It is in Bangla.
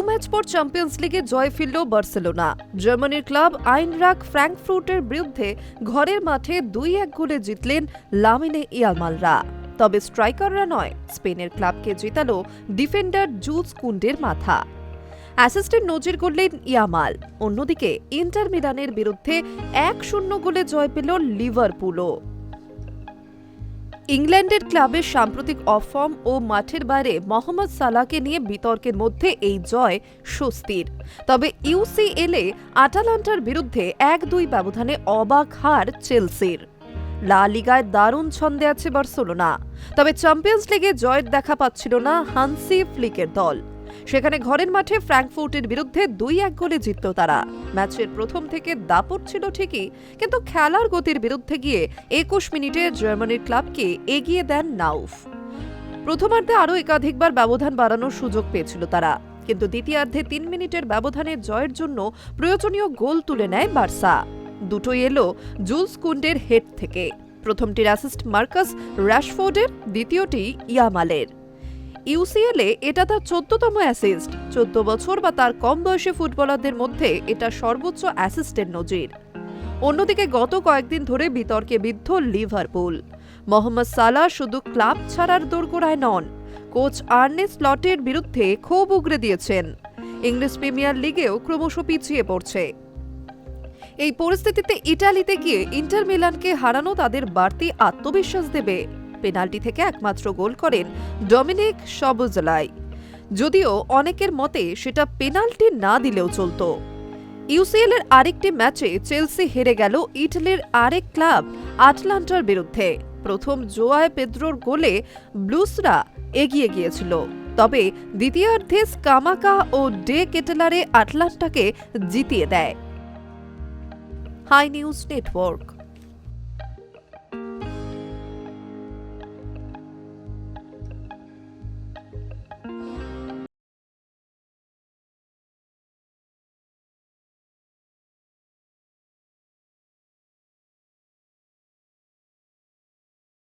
ম্যাচ পর চ্যাম্পিয়ন্স লিগে জয় ফিরল বার্সেলোনা। জার্মানির ক্লাব আইনরাখ ফ্র্যাঙ্কফুর্টের বিরুদ্ধে ঘরের মাঠে 2-1 গোলে জিতলেন লামিনে ইয়ামালরা। তবে স্ট্রাইকাররা নয়, স্পেনের ক্লাবকে জেতালো ডিফেন্ডার জুলস কুন্ডের মাথা। অ্যাসিস্টের নজির গড়লেন ইয়ামাল। অন্যদিকে ইন্টার মিলানের বিরুদ্ধে 1-0 গোলে জয় পেল লিভারপুলও। ইংল্যান্ডের ক্লাবের সাম্প্রতিক অফর্ম ও মাঠের বাইরে মোহাম্মদ সালাহকে নিয়ে বিতর্কের মধ্যে এই জয় স্বস্তির। তবে ইউসিএলে আটালান্টার বিরুদ্ধে 1-2 ব্যবধানে অবাক হার চেলসির। লা লিগায় দারুণ ছন্দে আছে বার্সেলোনা। তবে চ্যাম্পিয়ন্স লিগে জয়ের দেখা পাচ্ছিল না হান্সি ফ্লিকের দল। সেখানে ঘরের মাঠে ফ্র্যাঙ্কফুর্টের বিরুদ্ধে 2-1 গোলে জিতল তারা। ম্যাচের প্রথম থেকে দাপট ছিল ঠিকই, কিন্তু খেলার গতির বিরুদ্ধে গিয়ে 21 মিনিটে জার্মানির ক্লাবকে এগিয়ে দেন নাউফ। প্রথমার্ধে আরও একাধিকবার ব্যবধান বাড়ানোর সুযোগ পেয়েছিল তারা, কিন্তু দ্বিতীয়ার্ধে 3 মিনিটের ব্যবধানে জয়ের জন্য প্রয়োজনীয় গোল তুলে নেয় বার্সা। দুটোই এলো জুলস কুন্ডের হেড থেকে। প্রথমটির অ্যাসিস্ট মার্কাস র্যাশফোর্ডের, দ্বিতীয়টি ইয়ামালের। ইউসিএলে এটা তার 14তম অ্যাসিস্ট। 14 বছর বা তার কম বয়সী ফুটবলারদের মধ্যে এটা সর্বোচ্চ অ্যাসিস্টের নজির। অন্যদিকে গত কয়েকদিন ধরে বিতর্কে বিদ্ধ লিভারপুল। মোহাম্মদ সালাহ শুধু ক্লাব ছাড়ার দোরগোড়ায় নন, কোচ আর্নে স্লটের বিরুদ্ধে ক্ষোভ উগরে দিয়েছেন। ইংলিশ প্রিমিয়ার লিগেও ক্রমশ পিছিয়ে পড়ছে। এই পরিস্থিতিতে ইটালিতে গিয়ে ইন্টার মিলানকে হারানো তাদের বাড়তি আত্মবিশ্বাস দেবে। পেনাল্টি থেকে একমাত্র গোল করেন ডমিনিক সবোজলাই, যদিও অনেকের মতে সেটা পেনাল্টি না দিলেও চলত। ইউসিএল এর আরেকটি ম্যাচে চেলসি হেরে গেল ইটালির আরেক ক্লাব আটলান্টার বিরুদ্ধে। প্রথম জোয়ায় পেদ্রোর গোলে ব্লুসরা এগিয়ে গিয়েছিল, তবে দ্বিতীয়ার্ধে স্কামাকা ও ডে কেটেলারে আটলান্টাকে জিতিয়ে দেয়। Hi news network.